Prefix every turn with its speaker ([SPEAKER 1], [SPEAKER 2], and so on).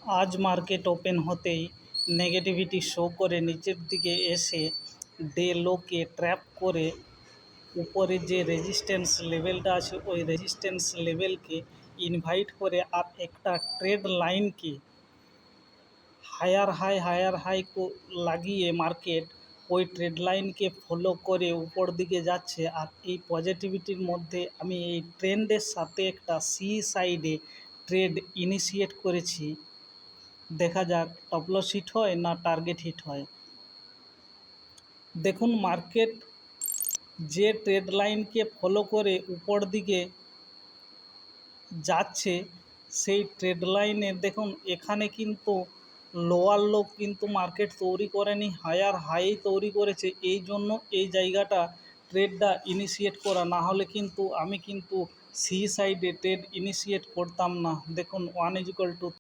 [SPEAKER 1] आज market open होते ही negativity show करे नीचेर दिके एसे डे लो के ट्रैप करे ऊपरे जे रेजिस्टेंस लेवलटा आछे ओई रेजिस्टेंस लेवल के इनभाइट करे आर एकटा ट्रेड लाइन के हायर हाई को লাগিয়ে मार्केट ওই ট্রেড লাইনকে ফলো করে উপর দিকে যাচ্ছে। আর এই পজিটিভিটির মধ্যে আমি এই ট্রেন্ডের সাথে একটা সি সাইডে ট্রেড ইনিশিয়েট করেছি। দেখা যাক টপ লস হিট হয় না টার্গেট হিট হয়। দেখুন মার্কেট যে ট্রেড লাইনকে ফলো করে উপর দিকে যাচ্ছে সেই ট্রেড লাইনের দেখুন এখানে কিন্তু লোয়ার লো কিন্তু মার্কেট তৈরি করেনি, হায়ার হাই তৈরি করেছে। এই জন্য এই জায়গাটা ট্রেডটা ইনিশিয়েট করা, না হলে কিন্তু আমি কিন্তু সি সাইডে ট্রেড ইনিশিয়েট করতাম না। দেখুন 1 =